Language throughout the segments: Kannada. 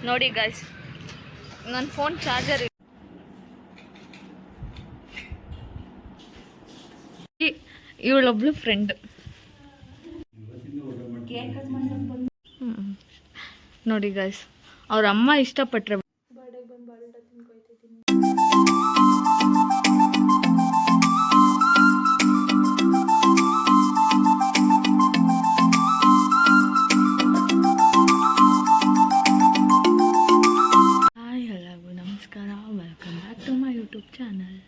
ನೋಡಿ ಗಾಯ್ಸ್, ನನ್ನ ಫೋನ್ ಚಾರ್ಜರ್ ಇವಳೊಬ್ಳು ಫ್ರೆಂಡ್. ನೋಡಿ ಗಾಯ್ಸ್, ಅವ್ರ ಅಮ್ಮ ಇಷ್ಟಪಟ್ರೆ ಬರ್ಡೇಗೆ ಬಂದು ಬಾಲ್ಟ ತಿನ್ಕೊಯ್ತಿದ್ದೀನಿ. ಹಾಯ್ ಎಲ್ಲರಿಗೂ ನಮಸ್ಕಾರ, welcome back to my YouTube channel.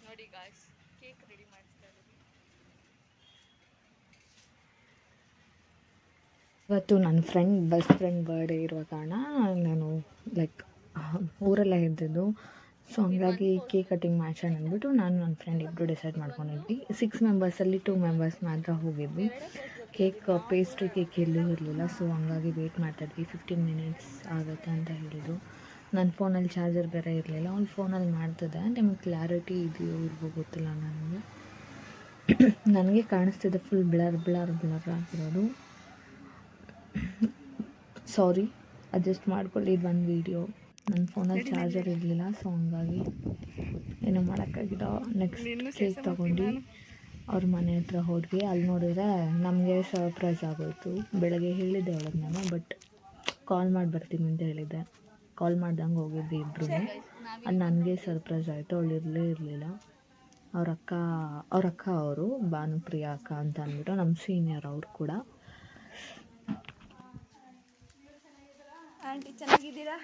ನೋಡಿ ಗಾಯ್ಸ್, ಕೇಕ್ ರೆಡಿ ಮಾಡಿಸ್ತಾ ಇದ್ದೀವಿ. ಇವತ್ತು ನನ್ನ ಬೆಸ್ಟ್ ಫ್ರೆಂಡ್ ಬರ್ಡೇ ಇರುವ ಕಾರಣ ನಾನು ಊರಲ್ಲೇ ಇದ್ದಿದ್ದು. ಸೊ ಹಂಗಾಗಿ ಕೇಕ್ ಕಟಿಂಗ್ ಮಾಡ್ಸೋಣ ಅಂದ್ಬಿಟ್ಟು ನಾನು ನನ್ನ ಫ್ರೆಂಡ್ ಇಬ್ಬರು ಡಿಸೈಡ್ ಮಾಡ್ಕೊಂಡಿದ್ವಿ. 6 ಮೆಂಬರ್ಸಲ್ಲಿ 2 ಮೆಂಬರ್ಸ್ ಮಾತ್ರ ಹೋಗಿದ್ವಿ. ಪೇಸ್ಟ್ರಿ ಕೇಕ್ ಎಲ್ಲೂ ಇರಲಿಲ್ಲ. ಸೊ ಹಂಗಾಗಿ ವೆಯ್ಟ್ ಮಾಡ್ತಾಯಿದ್ವಿ. 15 ಮಿನಿಟ್ಸ್ ಆಗುತ್ತೆ ಅಂತ ಹೇಳಿದ್ರು. ನನ್ನ ಫೋನಲ್ಲಿ ಚಾರ್ಜರ್ ಬೇರೆ ಇರಲಿಲ್ಲ. ಅವ್ನು ಫೋನಲ್ಲಿ ಮಾಡ್ತಿದ್ದೆ. ನಿಮಗೆ ಕ್ಲಾರಿಟಿ ಇದೆಯೋ ಇಲ್ವೋ ಗೊತ್ತಿಲ್ಲ. ನನಗೆ ಕಾಣಿಸ್ತಿದೆ ಫುಲ್ ಬ್ಲರ್ ಆಗಿರೋದು. ಸಾರಿ, ಅಡ್ಜಸ್ಟ್ ಮಾಡ್ಕೊಳ್ಳಿ. ಇದು ಒಂದು ವೀಡಿಯೋ. ನನ್ನ ಫೋನಲ್ಲಿ ಚಾರ್ಜರ್ ಇರಲಿಲ್ಲ. ಸೊ ಹಂಗಾಗಿ ಏನೂ ಮಾಡೋಕ್ಕಾಗಿಲ್ಲ. ನೆಕ್ಸ್ಟ್ ಕೇಕ್ ತೊಗೊಂಡು ಅವ್ರ ಮನೆ ಹತ್ರ ಹೋದ್ವಿ. ಅಲ್ಲಿ ನೋಡಿದ್ರೆ ನಮಗೆ ಸರ್ಪ್ರೈಸ್ ಆಗೋಯಿತು. ಬೆಳಗ್ಗೆ ಹೇಳಿದ್ದೆ ಅವಳಿಗೆ ನಾನು, ಬಟ್ ಕಾಲ್ ಮಾಡಿ ಬರ್ತೀನಿ ಅಂತ ಹೇಳಿದ್ದೆ. ಕಾಲ್ ಮಾಡ್ದಂಗೆ ಹೋಗಿದ್ವಿ ಇಬ್ಬರು. ಅದು ನನಗೆ ಸರ್ಪ್ರೈಸ್ ಆಯಿತು. ಅವಳು ಇರಲಿಲ್ಲ. ಅವ್ರ ಅಕ್ಕ ಅವರು ಭಾನುಪ್ರಿಯಾ ಅಕ್ಕ ಅಂತ ಅಂದ್ಬಿಟ್ಟು ನಮ್ಮ ಸೀನಿಯರ್ ಅವರು ಕೂಡ. ಆಂಟಿ ಚೆನ್ನಾಗಿದ್ದೀರಾ?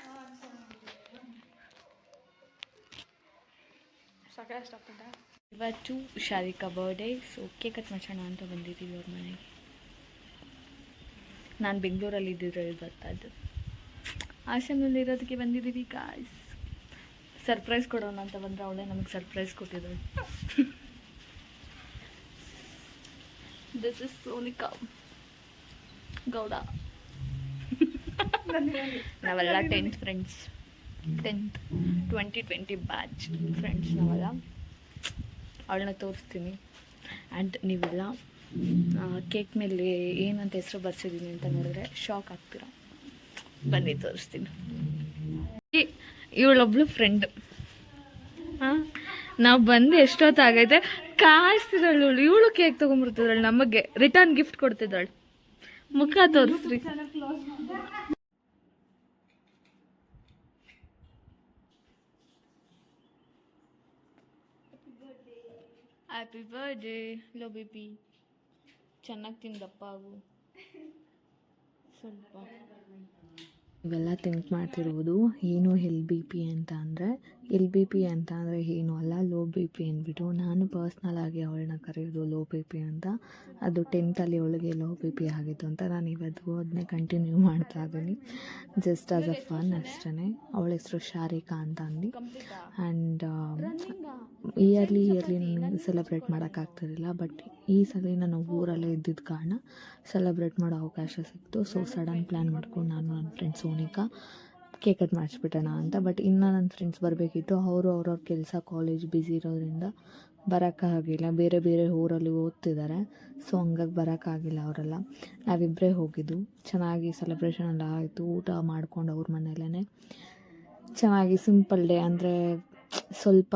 ಇವತ್ತು ಶಾರಿಕಾ ಬರ್ಡೇ. ಸೊ ಕೇಕ್ ಕಟ್ ಮಾಡೋಣ ಅಂತ ಬಂದಿದ್ದೀವಿ ಅವ್ರ ಮನೆಗೆ. ನಾನು ಬೆಂಗಳೂರಲ್ಲಿ ಇದ್ದಿದ್ರೆ ಇವತ್ತದು ಆಶ್ರಮದಲ್ಲಿ ಇರೋದಕ್ಕೆ ಬಂದಿದ್ದೀವಿ ಗಾಯ್ಸ್. ಸರ್ಪ್ರೈಸ್ ಕೊಡೋಣ ಅಂತ ಬಂದರೆ ಅವಳೇ ನಮಗೆ ಸರ್ಪ್ರೈಸ್ ಕೊಟ್ಟಿದ್ದಾಳೆ. This is Sonika Gowda. ನಾವೆಲ್ಲ 10th friends, 10th 2020 batch friends ನಾವೆಲ್ಲ. ಅವಳನ್ನ ತೋರಿಸ್ತೀನಿ. ಆ್ಯಂಡ್ ನೀವೆಲ್ಲ ಕೇಕ್ ಮೇಲೆ ಏನಂತ ಹೆಸರು ಬರ್ಸಿದ್ದೀನಿ ಅಂತ ನೋಡಿದ್ರೆ ಶಾಕ್ ಆಗ್ತೀರ. ಬನ್ನಿ ತೋರಿಸ್ತೀನಿ. ಇವಳೊಬ್ಳು ಫ್ರೆಂಡ್. ನಾವು ಬಂದು ಎಷ್ಟೊತ್ತಾಗೈತೆ ಕಾಯಿಸ್ತಿದ್ದಾಳು. ಇವಳು ಕೇಕ್ ತೊಗೊಂಡ್ಬರ್ತಿದ್ದಾಳೆ, ನಮಗೆ ರಿಟರ್ನ್ ಗಿಫ್ಟ್ ಕೊಡ್ತಿದ್ದಾಳೆ. ಮುಖ ತೋರಿಸ್ರಿ. ಹ್ಯಾಪಿ ಬರ್ಡೇ ಲೋ ಬೇಬಿ. ಚೆನ್ನಾಗಿ ತಿಂದಪ್ಪ ಆಗು ಸ್ವಲ್ಪ. ಇವೆಲ್ಲ ಥಿಂಕ್ ಮಾಡ್ತಿರ್ಬೋದು ಏನು LBP ಅಂತ ಅಂದರೆ ಏನು ಅಲ್ಲ, ಲೋ ಬಿ ಪಿ ಅಂದ್ಬಿಟ್ಟು. ನಾನು ಪರ್ಸ್ನಲಾಗಿ ಅವಳನ್ನ ಕರೆಯೋದು ಲೋ ಬಿ ಪಿ ಅಂತ. ಅದು 10th ಅವಳಿಗೆ ಲೋ ಬಿ ಪಿ ಆಗಿತ್ತು ಅಂತ ನಾನು ಇವತ್ತು ಅದನ್ನೇ ಕಂಟಿನ್ಯೂ ಮಾಡ್ತಾ ಇದ್ದೀನಿ. ಜಸ್ಟ್ ಆಸ್ ಅ ಫನ್ ಅಷ್ಟೇ. ಅವಳ ಹೆಸರು ಶಾರಿಕಾ ಅಂತ ಅಂದು. ಆ್ಯಂಡ್ ಇಯರ್ಲಿ ನನಗೆ ಸೆಲೆಬ್ರೇಟ್ ಮಾಡೋಕ್ಕಾಗ್ತಿರಲಿಲ್ಲ. ಬಟ್ ಈ ಸಲ ನಾನು ಊರಲ್ಲೇ ಇದ್ದಿದ್ದ ಕಾರಣ ಸೆಲೆಬ್ರೇಟ್ ಮಾಡೋ ಅವಕಾಶ ಸಿಕ್ತು. ಸೊ ಸಡನ್ ಪ್ಲ್ಯಾನ್ ಮಾಡ್ಕೊಂಡು ನಾನು ನನ್ನ ಫ್ರೆಂಡ್ ಸೋನಿಕಾ ಕೇಕ್ ಕಟ್ ಮಾಡಿಸ್ಬಿಟ್ಟೋಣ ಅಂತ. ಬಟ್ ಇನ್ನು ನನ್ನ ಫ್ರೆಂಡ್ಸ್ ಬರಬೇಕಿತ್ತು. ಅವ್ರವ್ರ ಕೆಲಸ ಕಾಲೇಜ್ ಬ್ಯುಸಿ ಇರೋದ್ರಿಂದ ಬರೋಕ್ಕಾಗಿಲ್ಲ. ಬೇರೆ ಊರಲ್ಲಿ ಓದ್ತಿದ್ದಾರೆ. ಸೊ ಹಂಗಾಗಿ ಬರೋಕ್ಕಾಗಿಲ್ಲ ಅವರೆಲ್ಲ. ನಾವಿಬ್ಬರೇ ಹೋಗಿದ್ದು. ಚೆನ್ನಾಗಿ ಸೆಲೆಬ್ರೇಷನ್ ಎಲ್ಲ ಆಯಿತು. ಊಟ ಮಾಡ್ಕೊಂಡು ಅವ್ರ ಮನೆಯಲ್ಲೇ ಚೆನ್ನಾಗಿ ಸಿಂಪಲ್ ಡೇ. ಅಂದರೆ ಸ್ವಲ್ಪ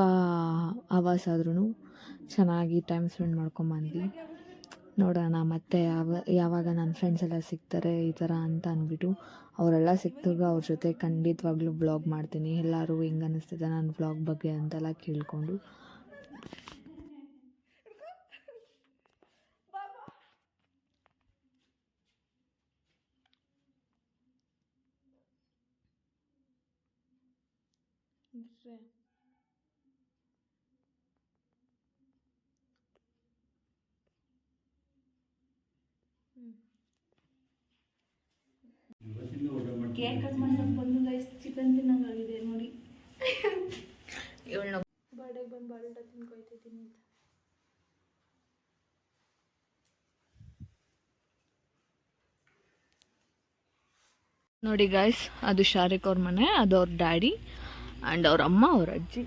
ಆವಾಸಾದ್ರೂ ಚೆನ್ನಾಗಿ ಟೈಮ್ ಸ್ಪೆಂಡ್ ಮಾಡ್ಕೊಂಬಂದ್ವಿ. ನೋಡೋಣ ಮತ್ತೆ ಯಾವಾಗ ನನ್ನ ಫ್ರೆಂಡ್ಸ್ ಎಲ್ಲ ಸಿಗ್ತಾರೆ ಈ ಥರ ಅಂತ ಅಂದ್ಬಿಟ್ಟು. ಅವರೆಲ್ಲ ಸಿಕ್ಕಿದಾಗ ಅವ್ರ ಜೊತೆ ಖಂಡಿತವಾಗ್ಲೂ ವ್ಲಾಗ್ ಮಾಡ್ತೀನಿ. ಎಲ್ಲರೂ ಹೆಂಗೆ ಅನ್ನಿಸ್ತಿದೆ ನನ್ನ ವ್ಲಾಗ್ ಬಗ್ಗೆ ಅಂತೆಲ್ಲ ಕೇಳಿಕೊಂಡು. ಕೇಕ್ ಕಟ್ ಮಾಡ್ಸಕ್ಕೆ ಬಂದು ಗೈಸ್ ಚಿಕನ್ ತಿನ್ನಂಗಾಗಿದೆ ನೋಡಿ. ಇವಳನ್ನ ಬರ್ಡೇಗೆ ಬಂದು ಬಾಲ್ಟ ತಿನ್ಕೊಯ್ತಿದ್ದೀನಿ ಅಂತ. ನೋಡಿ ಗಾಯ್ಸ್, ಅದು ಶಾರಿಕ್ ಅವ್ರ ಮನೆ, ಅದು ಅವ್ರ ಡ್ಯಾಡಿ ಆ್ಯಂಡ್ ಅವ್ರ ಅಮ್ಮ, ಅವ್ರ ಅಜ್ಜಿ.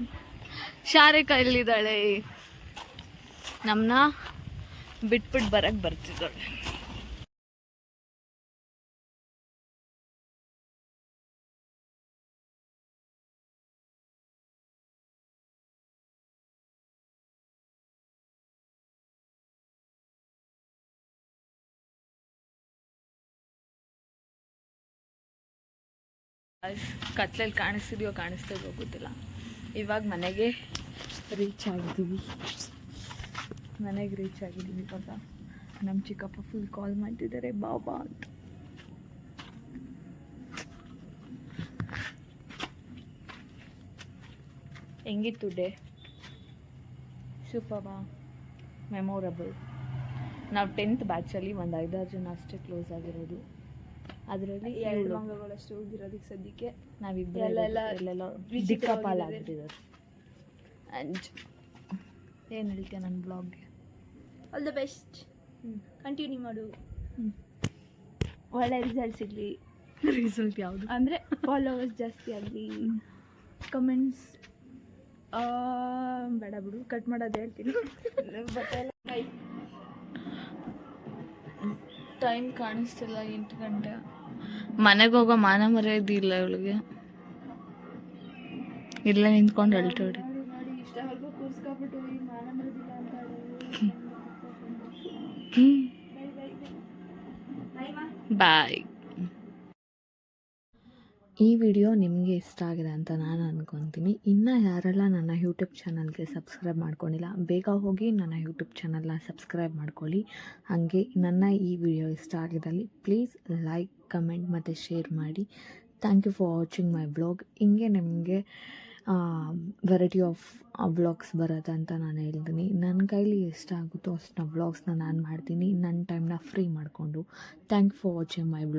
ಶಾರಿಕಾ ಎಲ್ಲಿದ್ದಾಳೆ? ನಮ್ಮನ್ನ ಬಿಟ್ಬಿಟ್ಟು ಬರಕ್ಕೆ ಬರ್ತಿದ್ದಾಳೆ. ಕತ್ಲಲ್ಲಿ ಕಾಣಿಸ್ತಿದೆಯೋ ಕಾಣಿಸ್ತಿದೆಯೋ ಗೊತ್ತಿಲ್ಲ. ಇವಾಗ ಮನೆಗೆ ರೀಚ್ ಆಗಿದ್ದೀವಿ. ಇವಾಗ ನಮ್ಮ ಚಿಕ್ಕಪ್ಪ ಫುಲ್ ಕಾಲ್ ಮಾಡ್ತಿದ್ದಾರೆ ಬಾಬಾ ಅಂತ. ಹೆಂಗಿತ್ತು ಡೇ? Super, memorable. ನಾವು 10th ಬ್ಯಾಚಲ್ಲಿ ಒಂದು 5-6 ಜನ ಅಷ್ಟೇ ಕ್ಲೋಸ್ ಆಗಿರೋದು. ಅದರಲ್ಲಿ 2 ಮಂಗಗಳಷ್ಟು ಹೋಗಿರೋದಕ್ಕೆ ಸದ್ಯಕ್ಕೆ ನಾವಿಬ್ಬರು ಎಲ್ಲೆಲ್ಲ ದಿಕ್ಕಪಾಲ್ ಆಗ್ಬಿಟ್ಟಿದ್ದಾರೆ. ಆ್ಯಂಡ್ ಏನು ಹೇಳ್ತೀಯ ನನ್ನ ಬ್ಲಾಗ್ಗೆ? ಆಲ್ ದ ಬೆಸ್ಟ್, ಕಂಟಿನ್ಯೂ ಮಾಡು, ಒಳ್ಳೆ ರಿಸಲ್ಟ್ ಸಿಗಲಿ. ರಿಸಲ್ಟ್ ಯಾವುದು ಅಂದರೆ ಫಾಲೋವರ್ಸ್ ಜಾಸ್ತಿ ಆಗಲಿ, ಕಮೆಂಟ್ಸ್ ಬೇಡ ಬಿಡು, ಕಟ್ ಮಾಡೋದು ಹೇಳ್ತೀನಿ. ಟೈಮ್ ಕಾಣಿಸ್ತಿಲ್ಲ, 8 ಗಂಟೆ. ಮನೆಗೆ ಹೋಗೋ ಮಾನ ಮರ್ಯಾದೆ ಇಲ್ಲ ಇವಳಿಗೆ. ಇಲ್ಲೇ ನಿಂತ್ಕೊಂಡು ಅಳ್ತಾಡಿ. ಇಷ್ಟವರೆಗೂ ಕೂರ್ಸ್ಕೊಬಿಟ್ಟು ಈ ಮಾನ ಮರದಿಲ್ಲ ಅಂತ ಬಾಯ್. ಈ ವಿಡಿಯೋ ನಿಮಗೆ ಇಷ್ಟ ಆಗಿದೆ ಅಂತ ನಾನು ಅಂದ್ಕೊತೀನಿ. ಇನ್ನು ಯಾರೆಲ್ಲ ನನ್ನ ಯೂಟ್ಯೂಬ್ ಚಾನಲ್ಗೆ ಸಬ್ಸ್ಕ್ರೈಬ್ ಮಾಡ್ಕೊಂಡಿಲ್ಲ, ಬೇಗ ಹೋಗಿ ನನ್ನ ಯೂಟ್ಯೂಬ್ ಚಾನಲ್ನ ಸಬ್ಸ್ಕ್ರೈಬ್ ಮಾಡ್ಕೊಳ್ಳಿ. ಹಾಗೆ ನನ್ನ ಈ ವಿಡಿಯೋ ಇಷ್ಟ ಆಗಿದ್ದಲ್ಲಿ ಪ್ಲೀಸ್ ಲೈಕ್, ಕಮೆಂಟ್ ಮತ್ತು ಶೇರ್ ಮಾಡಿ. Thank you for watching my vlog. ಹಿಂಗೆ ನಿಮಗೆ ವೆರೈಟಿ ಆಫ್ ವ್ಲಾಗ್ಸ್ ಬರುತ್ತೆ ಅಂತ ನಾನು ಹೇಳ್ತೀನಿ. ನನ್ನ ಕೈಲಿ ಎಷ್ಟು ಆಗುತ್ತೋ ಅಷ್ಟು ವ್ಲಾಗ್ಸ್ನ ನಾನು ಮಾಡ್ತೀನಿ, ನನ್ನ ಟೈಮ್ನ ಫ್ರೀ ಮಾಡಿಕೊಂಡು. Thank you for watching my vlog.